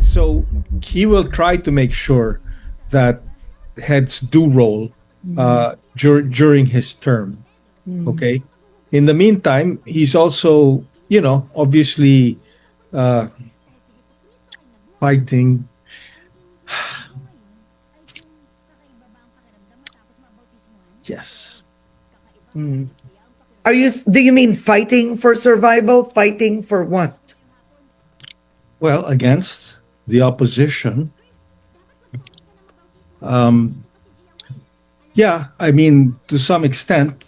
And so he will try to make sure that heads do roll during his term. Okay. In the meantime, he's also, obviously fighting. Yes. Do you mean fighting for survival? Fighting for what? Well, against the opposition. Yeah, I mean, to some extent,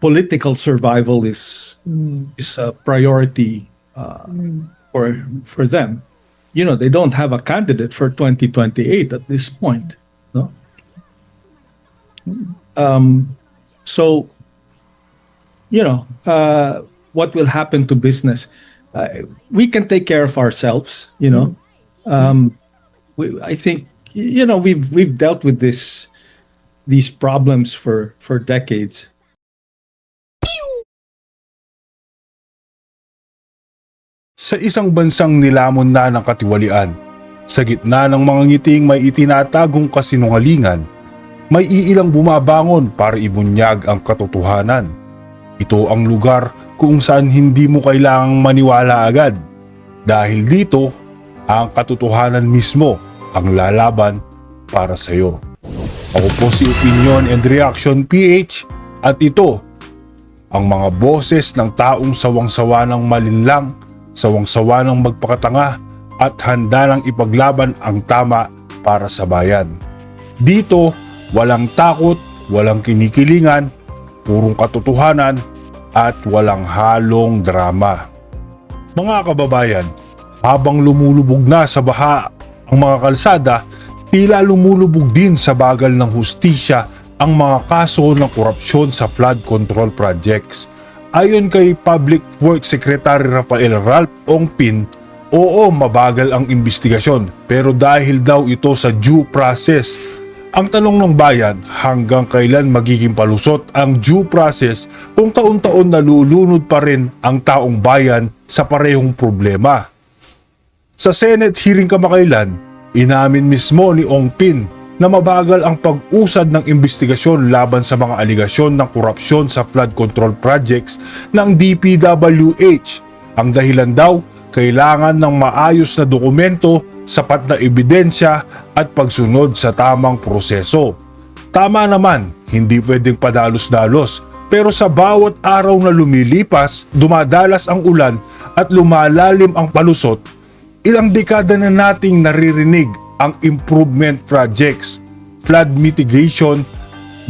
political survival is a priority for them. They don't have a candidate for 2028 at this point. No. So, what will happen to business? We can take care of ourselves. I think we've dealt with these problems for decades. Sa isang bansang nilamon na ng katiwalian, sa gitna ng mga ngiting may itinatagong kasinungalingan, may iilang bumabangon para ibunyag ang katotohanan. Ito ang lugar kung saan hindi mo kailangang maniwala agad. Dahil dito, ang katotohanan mismo ang lalaban para sa iyo. Ako po si Opinion and Reaction PH at ito ang mga boses ng taong sawang-sawa ng malinlang, sawang-sawa ng magpakatanga at handa ng ipaglaban ang tama para sa bayan. Dito, walang takot, walang kinikilingan, purong katotohanan at walang halong drama. Mga kababayan, habang lumulubog na sa baha ang mga kalsada, tila lumulubog din sa bagal ng hustisya ang mga kaso ng korupsyon sa flood control projects. Ayon kay Public Works Secretary Rafael Ralph Ongpin, oo, mabagal ang investigasyon pero dahil daw ito sa due process. Ang tanong ng bayan, hanggang kailan magiging palusot ang due process kung taon-taon nalulunod pa rin ang taong bayan sa parehong problema? Sa Senate hearing kamakailan, inamin mismo ni Ongpin na mabagal ang pag-usad ng investigasyon laban sa mga aligasyon ng korupsyon sa flood control projects ng DPWH. Ang dahilan daw, kailangan ng maayos na dokumento, sapat na ebidensya at pagsunod sa tamang proseso. Tama naman, hindi pwedeng padalos-dalos, pero sa bawat araw na lumilipas, dumadalas ang ulan at lumalalim ang palusot, ilang dekada na nating naririnig ang improvement projects, flood mitigation,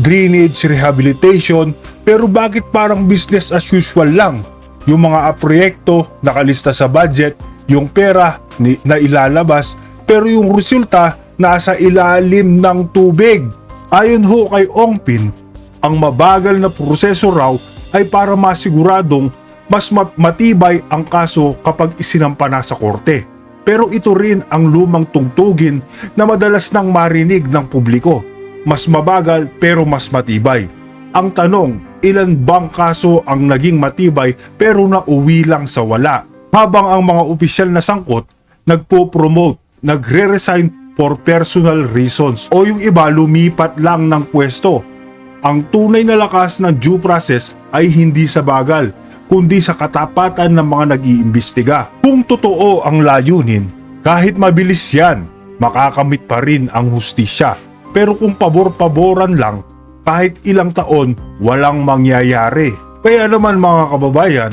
drainage rehabilitation, pero bakit parang business as usual lang? Yung mga proyekto nakalista sa budget, yung pera na ilalabas, pero yung resulta nasa ilalim ng tubig. Ayon ho kay Ongpin, ang mabagal na proseso raw ay para masiguradong mas matibay ang kaso kapag isinampa na sa korte. Pero ito rin ang lumang tungtugin na madalas nang marinig ng publiko. Mas mabagal pero mas matibay. Ang tanong, ilan bang kaso ang naging matibay pero nauwi lang sa wala? Habang ang mga opisyal na sangkot nagpo-promote, nagre-resign for personal reasons o yung iba lumipat lang ng pwesto. Ang tunay na lakas ng due process ay hindi sa bagal, kundi sa katapatan ng mga nag-iimbestiga. Kung totoo ang layunin, kahit mabilis yan, makakamit pa rin ang hustisya. Pero kung pabor-paboran lang, kahit ilang taon, walang mangyayari. Kaya naman mga kababayan,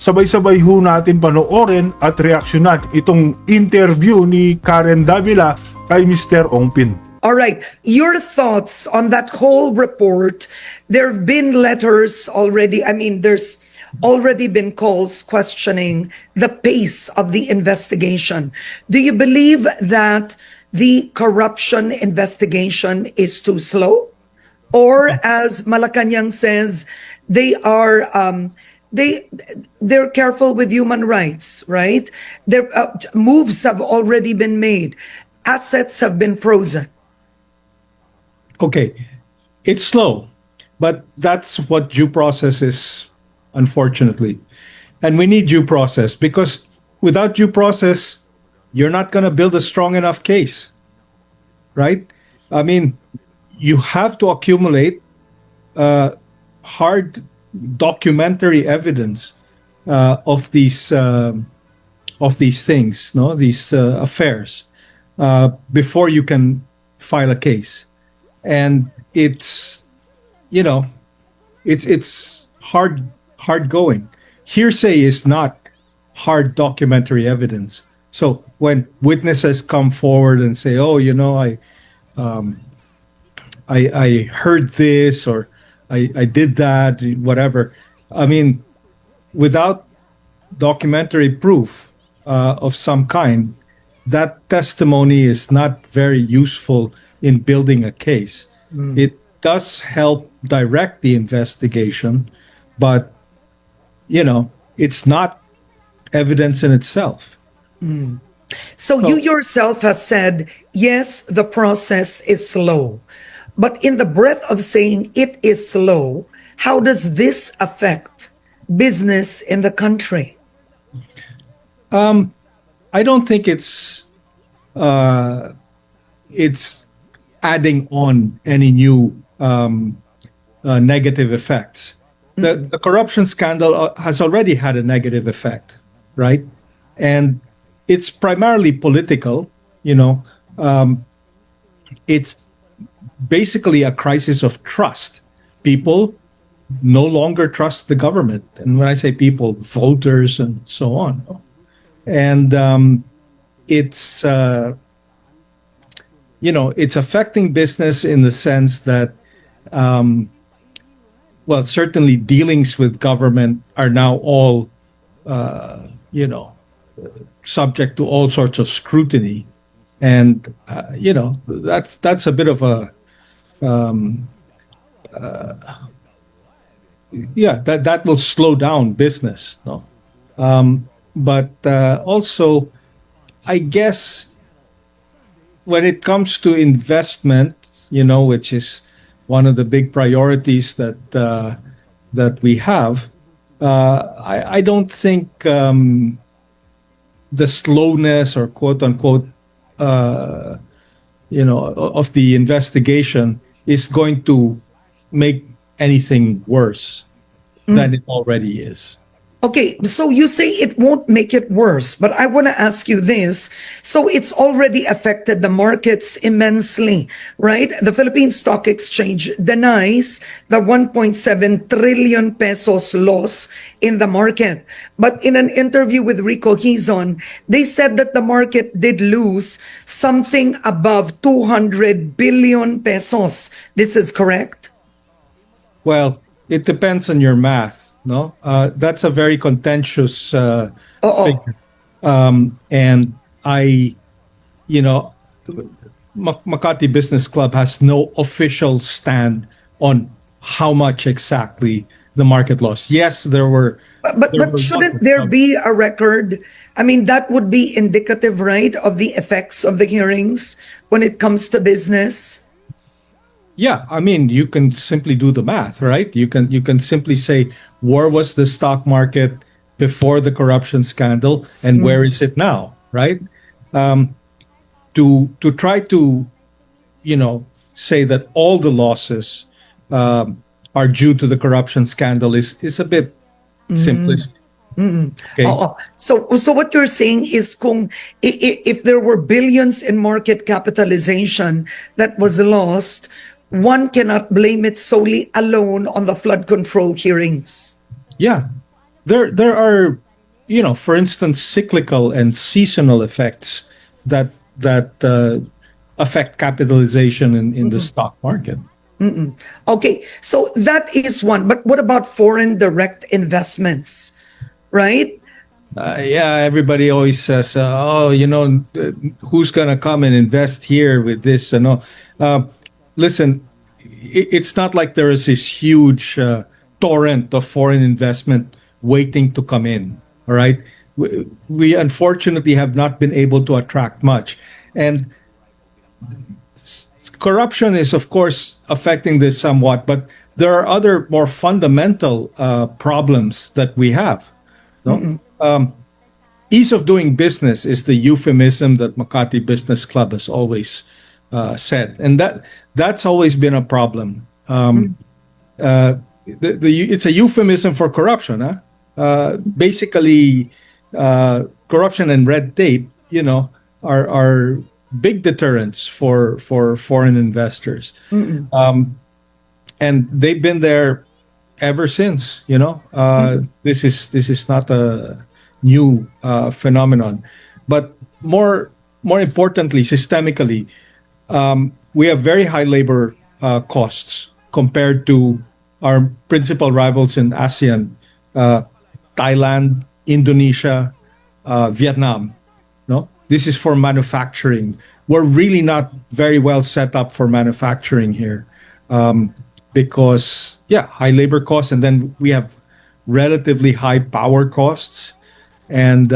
sabay-sabay ho natin panoorin at reaksyonan itong interview ni Karen Davila kay Mr. Ongpin. All right, your thoughts on that whole report. There have been letters already. There's already been calls questioning the pace of the investigation. Do you believe that the corruption investigation is too slow? Or as Malacanang says, they're careful with human rights, right? Their moves have already been made. Assets have been frozen. Okay, it's slow, but that's what due process is, unfortunately. And we need due process because without due process, you're not going to build a strong enough case, right? I mean, you have to accumulate hard documentary evidence of these things, no, these affairs, before you can file a case, and it's you know it's hard going. Hearsay is not hard documentary evidence. So when witnesses come forward and say, "Oh, I heard this, or I did that," whatever. I mean, without documentary proof of some kind, that testimony is not very useful in building a case. It does help direct the investigation, but it's not evidence in itself. So you yourself has said, yes, the process is slow. But in the breath of saying it is slow, how does this affect business in the country? I don't think it's adding on any new negative effects. The corruption scandal has already had a negative effect, right? And it's primarily political. It's basically a crisis of trust. People no longer trust the government, and when I say people, voters and so on. And it's it's affecting business in the sense that certainly dealings with government are now all subject to all sorts of scrutiny, and that's a bit of a that will slow down business, no? But also, I guess when it comes to investment, which is one of the big priorities that we have, I don't think the slowness, or quote unquote, of the investigation is going to make anything worse than it already is. Okay, so you say it won't make it worse, but I want to ask you this. So it's already affected the markets immensely, right? The Philippine Stock Exchange denies the 1.7 trillion pesos loss in the market. But in an interview with Rico Hizon, they said that the market did lose something above 200 billion pesos. This is correct? Well, it depends on your math. No, that's a very contentious figure. And Makati Business Club has no official stand on how much exactly the market lost. Yes, there were. But shouldn't there be a record? I mean, that would be indicative, right, of the effects of the hearings when it comes to business. Yeah, I mean, you can simply do the math, right? You can simply say, where was the stock market before the corruption scandal, and where is it now, right? To try to, say that all the losses are due to the corruption scandal is a bit simplistic. Okay. So what you're saying is, if there were billions in market capitalization that was lost, one cannot blame it solely alone on the flood control hearings. Yeah, there are, for instance, cyclical and seasonal effects that affect capitalization in the stock market. Okay, so that is one. But what about foreign direct investments, right? Yeah, everybody always says, who's gonna come and invest here with this and all. Listen, it's not like there is this huge torrent of foreign investment waiting to come in. All right, we unfortunately have not been able to attract much, and corruption is, of course, affecting this somewhat. But there are other more fundamental problems that we have. No? ease of doing business is the euphemism that Makati Business Club has always said, and that's always been a problem. It's a euphemism for corruption. Basically, corruption and red tape, are big deterrents for foreign investors, and they've been there ever since. This is not a new phenomenon, but more importantly, systemically, we have very high labor costs compared to our principal rivals in ASEAN, Thailand, Indonesia, Vietnam. No, this is for manufacturing. We're really not very well set up for manufacturing here, because high labor costs, and then we have relatively high power costs, and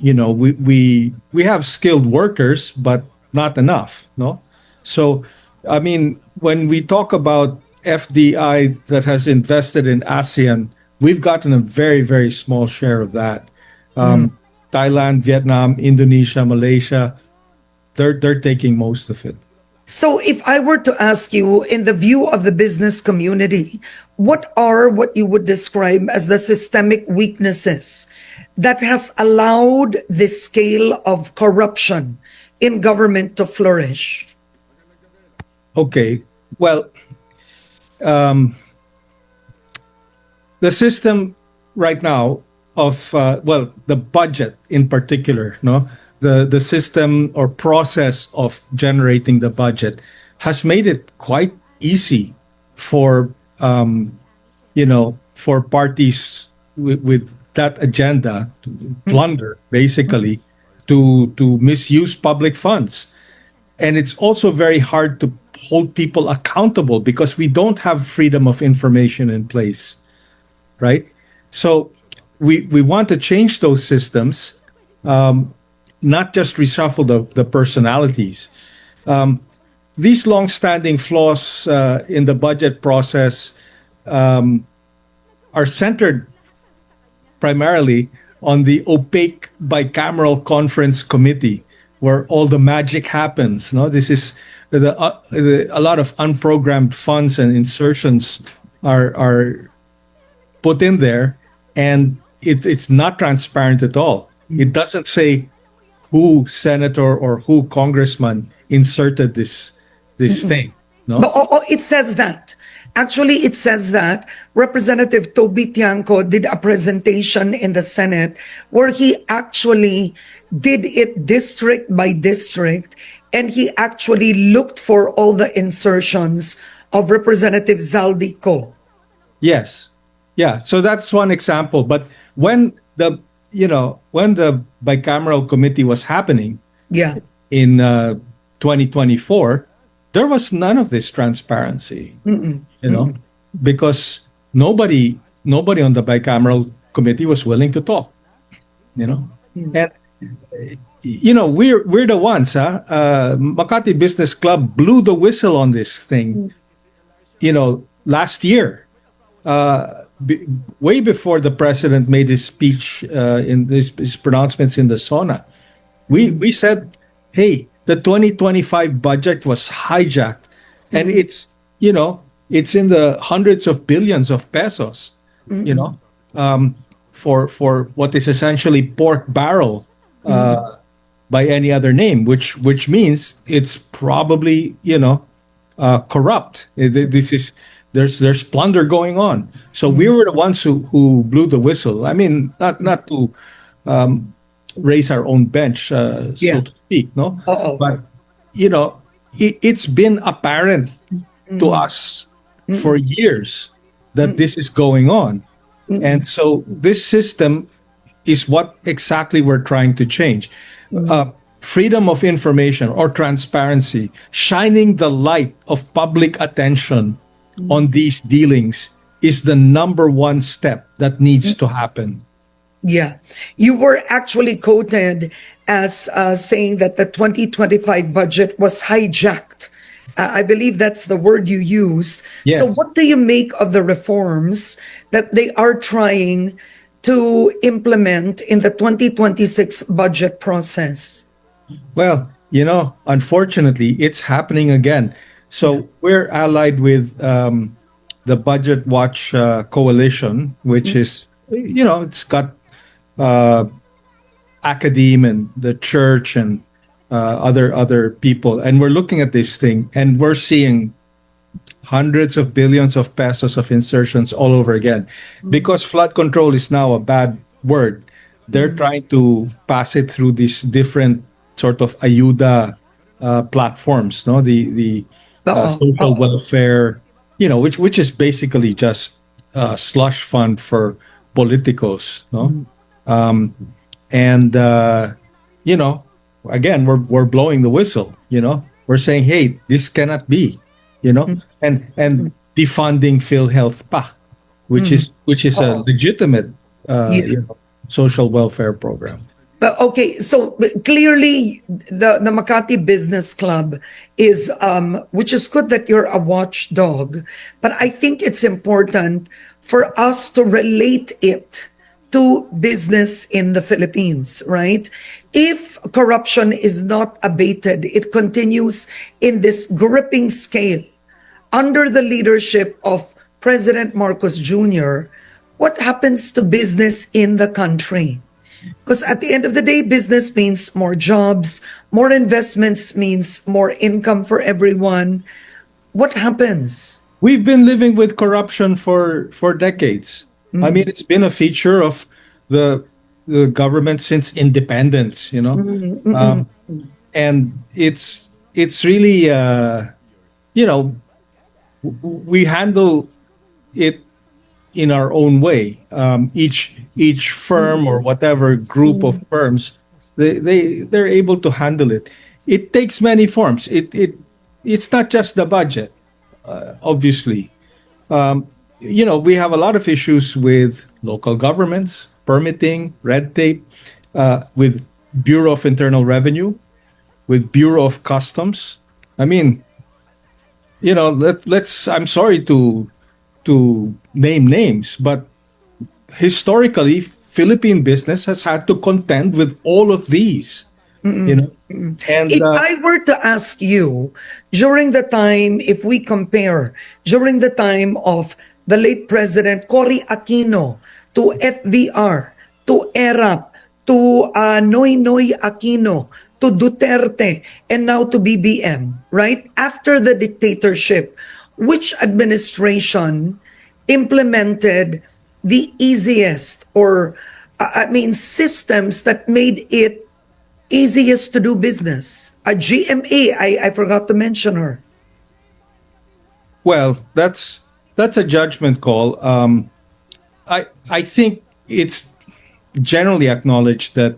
we have skilled workers, but not enough. No, so I mean, when we talk about FDI that has invested in ASEAN, we've gotten a very, very small share of that. Thailand, Vietnam, Indonesia, Malaysia, they're taking most of it. So if I were to ask you, in the view of the business community, what you would describe as the systemic weaknesses that has allowed this scale of corruption in government to flourish? Okay, well, the system right now of the budget in particular, the system or process of generating the budget has made it quite easy for for parties with that agenda to plunder, basically, to misuse public funds. And it's also very hard to hold people accountable because we don't have freedom of information in place, right? So we want to change those systems, not just reshuffle the personalities. These long-standing flaws in the budget process are centered primarily on the opaque bicameral conference committee, where all the magic happens. No, this is a lot of unprogrammed funds and insertions are put in there, and it's not transparent at all. It doesn't say who senator or who congressman inserted this thing. No, But it says that. Actually, it says that Representative Toby Tiangco did a presentation in the Senate where he actually did it district by district, and he actually looked for all the insertions of Representative Zaldico. Yes. Yeah. So that's one example. But when the bicameral committee was happening in 2024, there was none of this transparency, because nobody on the bicameral committee was willing to talk, and we're the ones, Makati Business Club blew the whistle on this thing, last year, way before the president made his speech, in his pronouncements in the SONA. We said, hey, the 2025 budget was hijacked, and it's in the hundreds of billions of pesos, for what is essentially pork barrel, by any other name, which means it's probably corrupt. There's plunder going on. So we were the ones who blew the whistle. I mean, not to raise our own bench, so to speak, no? But it's been apparent to us for years that this is going on, and so this system is what exactly we're trying to change. Freedom of information or transparency, shining the light of public attention on these dealings is the number one step that needs to happen. Yeah. You were actually quoted as saying that the 2025 budget was hijacked. I believe that's the word you used. Yes. So what do you make of the reforms that they are trying to implement in the 2026 budget process? Well, unfortunately, it's happening again. So we're allied with the Budget Watch Coalition, which is, it's got uh, academe and the church and other people, and we're looking at this thing, and we're seeing hundreds of billions of pesos of insertions all over again, because flood control is now a bad word. They're trying to pass it through these different sort of ayuda platforms, no, the social welfare, which is basically just slush fund for politicos, no. And again, we're blowing the whistle. We're saying, hey, this cannot be, and defunding PhilHealth pa, which is a legitimate social welfare program. But okay, so clearly the Makati Business Club is, which is good that you're a watchdog, but I think it's important for us to relate it to business in the Philippines, right? If corruption is not abated, it continues in this gripping scale under the leadership of President Marcos Jr., what happens to business in the country? Because at the end of the day, business means more jobs, more investments means more income for everyone. What happens? We've been living with corruption for decades. I mean, it's been a feature of the government since independence, and it's really we handle it in our own way. Each firm or whatever group of firms, they're able to handle it. It takes many forms. It's not just the budget, obviously. We have a lot of issues with local governments, permitting, red tape, with Bureau of Internal Revenue, with Bureau of Customs. I mean, let's. I'm sorry to name names, but historically, Philippine business has had to contend with all of these. And If I were to ask you, during the time, if we compare, during the time of the late President Cory Aquino, to FVR, to ERAP, to Noynoy Aquino, to Duterte, and now to BBM, right? After the dictatorship, which administration implemented the easiest or, systems that made it easiest to do business? A GMA, I forgot to mention her. Well, that's a judgment call. I think it's generally acknowledged that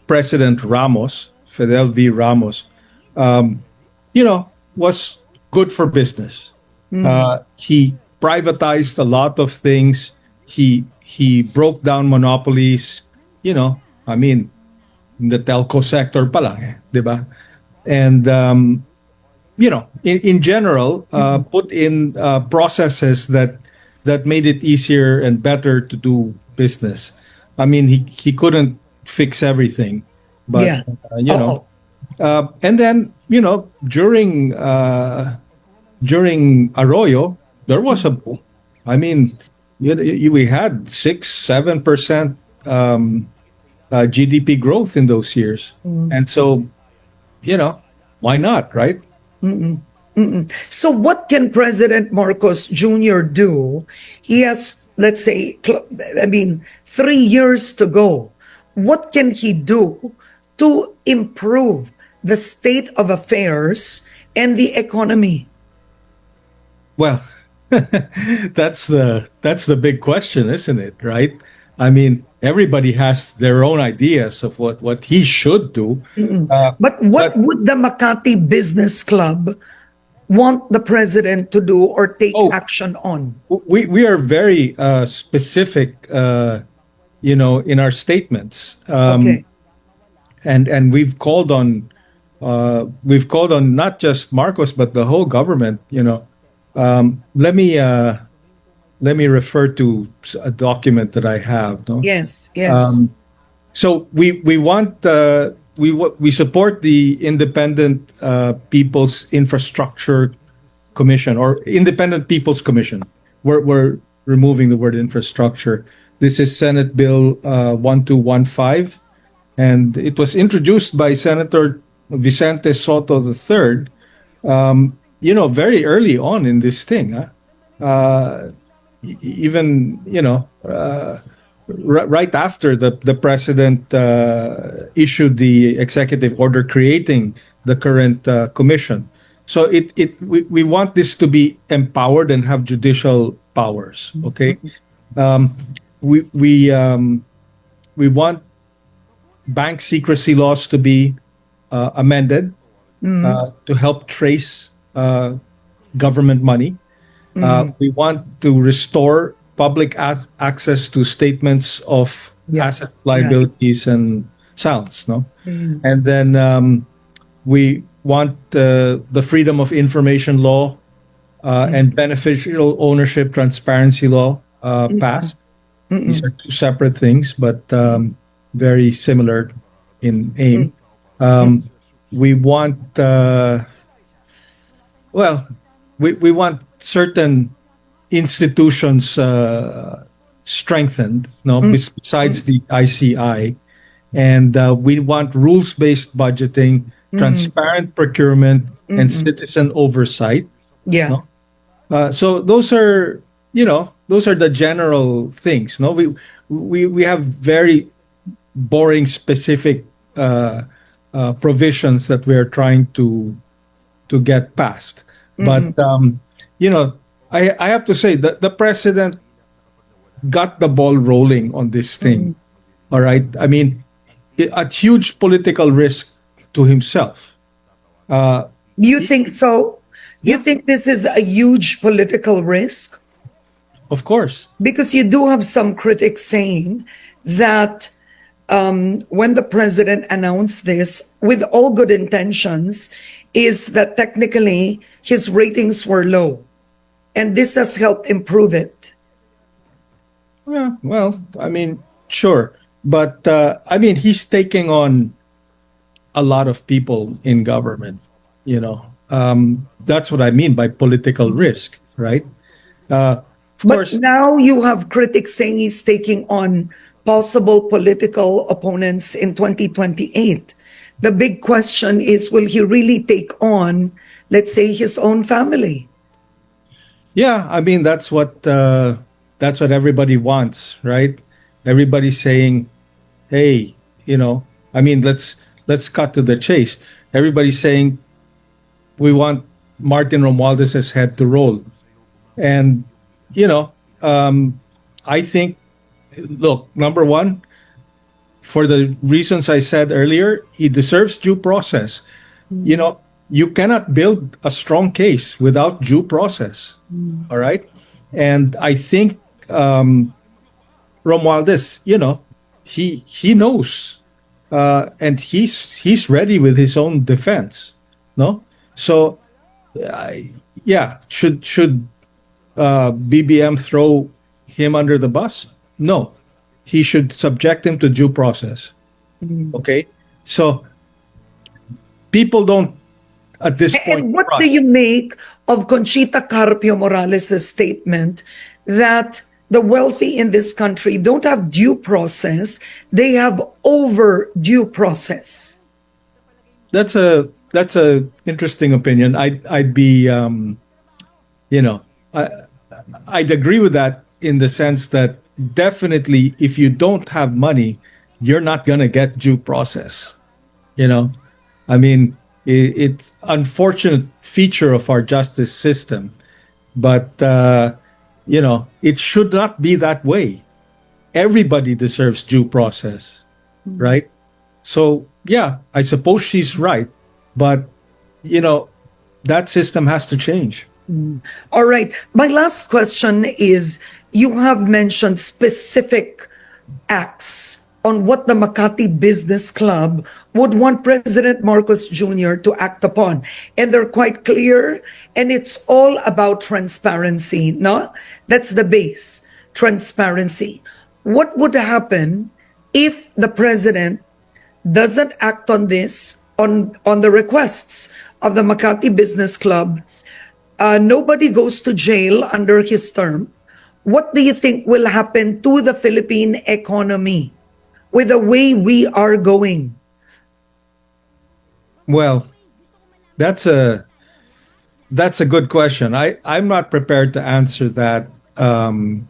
President Ramos, Fidel V. Ramos, was good for business. He privatized a lot of things. He broke down monopolies. In the telco sector pa lang, di ba? And in general, put in processes that made it easier and better to do business. I mean, he couldn't fix everything, but and then during Arroyo, there was a boom. I mean, we had 6-7% GDP growth in those years, and so why not, right? So what can President Marcos Jr. do? He has, let's say, 3 years to go. What can he do to improve the state of affairs and the economy? Well, that's the big question, isn't it? Right? I mean, everybody has their own ideas of what he should do. But what would the Makati Business Club want the president to do or take action on? We are very specific, in our statements. Okay. And we've called on not just Marcos but the whole government. Let let me refer to a document that I have. No? Yes, yes. So we want we support the Independent People's Infrastructure Commission, or Independent People's Commission. We're removing the word infrastructure. This is Senate Bill 1215, and it was introduced by Senator Vicente Soto III. Very early on in this thing. Even right after the president issued the executive order creating the current commission. So we want this to be empowered and have judicial powers. Okay, we want bank secrecy laws to be amended to help trace government money. We want to restore public access to statements of asset liabilities and sounds. No, and then we want the Freedom of Information Law and Beneficial Ownership Transparency Law passed. These are two separate things, but very similar in aim. We want we want certain institutions strengthened, besides the ICI, and we want rules-based budgeting, transparent procurement, and citizen oversight. Yeah. So those are the general things. No, we have very boring specific provisions that we're trying to get passed. But I have to say that the president got the ball rolling on this thing. All right, I mean, at huge political risk to himself. You think so? You think this is a huge political risk? Of course. Because you do have some critics saying that when the president announced this, with all good intentions, is that technically his ratings were low. And this has helped improve it. Yeah, well, I mean, sure. But, he's taking on a lot of people in government, That's what I mean by political risk, right? Of course. But now you have critics saying he's taking on possible political opponents in 2028. The big question is, will he really take on, let's say, his own family? Yeah, I mean, that's what everybody wants, right? Everybody's saying, hey, let's cut to the chase. Everybody's saying we want Martin Romualdez's head to roll. And, I think, look, number one, for the reasons I said earlier, he deserves due process. You cannot build a strong case without due process. All right. And I think Romualdez, he knows, and he's ready with his own defense. No, so should BBM throw him under the bus? No, he should subject him to due process. Okay, so people don't at this point. And what do you make of Conchita Carpio Morales' statement that the wealthy in this country don't have due process, they have overdue process? That's a interesting opinion. I'd be I'd agree with that in the sense that definitely if you don't have money, you're not gonna get due process. I mean, it's unfortunate feature of our justice system, but it should not be that way. Everybody deserves due process, right? So yeah, I suppose she's right, but that system has to change. All right. My last question is, you have mentioned specific acts on what the Makati Business Club would want President Marcos Jr. to act upon. And they're quite clear, and it's all about transparency, no? That's the base, transparency. What would happen if the president doesn't act on this, on the requests of the Makati Business Club? Nobody goes to jail under his term. What do you think will happen to the Philippine economy with the way we are going? Well, that's a good question. I'm not prepared to answer that in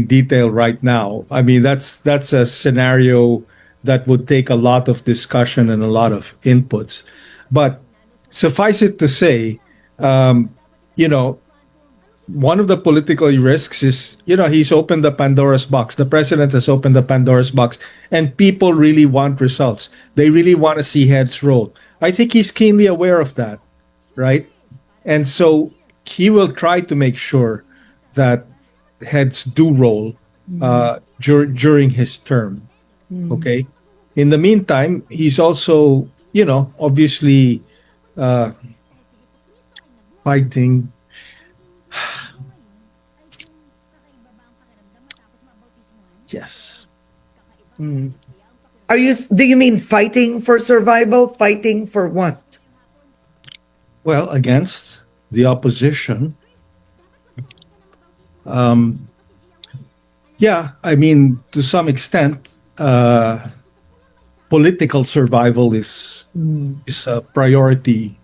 detail right now. I mean, that's a scenario that would take a lot of discussion and a lot of inputs. But suffice it to say, one of the political risks is, he's opened the Pandora's box. The president has opened the Pandora's box, and people really want results. They really want to see heads roll. I think he's keenly aware of that, right? And so he will try to make sure that heads do roll during his term. Okay. In the meantime, he's also, obviously fighting. Yes. Do you mean fighting for survival? Fighting for what? Well, against the opposition. Yeah, I mean, to some extent, political survival is a priority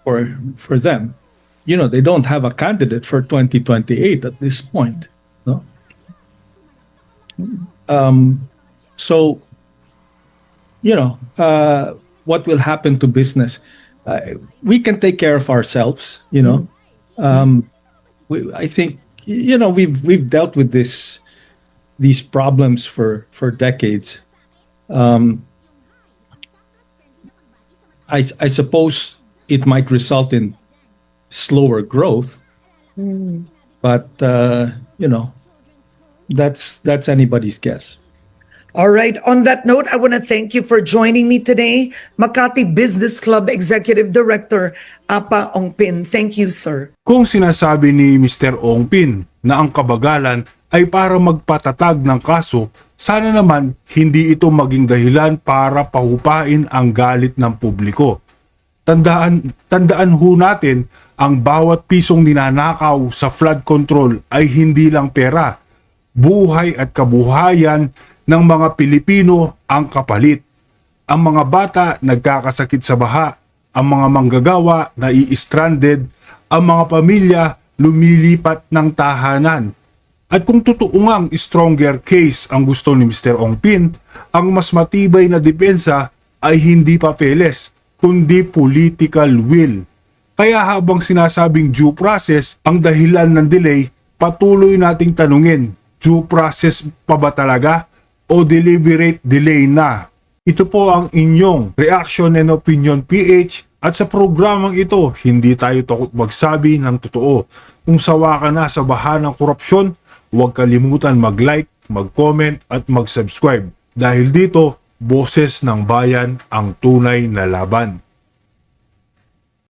for them. They don't have a candidate for 2028 at this point. No. So, what will happen to business? We can take care of ourselves. I think we've dealt with these problems for decades. I suppose it might result in slower growth, but that's anybody's guess. All right. On that note, I want to thank you for joining me today, Makati Business Club Executive Director Apa Ongpin. Thank you, sir. Kung sinasabi ni Mr. Ongpin na ang kabagalan ay para magpatatag ng kaso, sana naman hindi ito maging dahilan para pahupain ang galit ng publiko. Tandaan ho natin, ang bawat pisong ninanakaw sa flood control ay hindi lang pera. Buhay at kabuhayan ng mga Pilipino ang kapalit. Ang mga bata nagkakasakit sa baha, ang mga manggagawa na i-stranded, ang mga pamilya lumilipat ng tahanan. At kung totoo ngang stronger case ang gusto ni Mr. Ongpin, ang mas matibay na depensa ay hindi papeles, kundi political will. Kaya habang sinasabing due process ang dahilan ng delay, patuloy nating tanungin, due process pa ba talaga o deliberate delay na? Ito po ang inyong Reaction and Opinion PH, at sa programang ito, hindi tayo takot magsabi ng totoo. Kung sawa ka na sa baha ng korupsyon, huwag kalimutan mag-like, mag-comment at mag-subscribe. Dahil dito, boses ng bayan ang tunay na laban.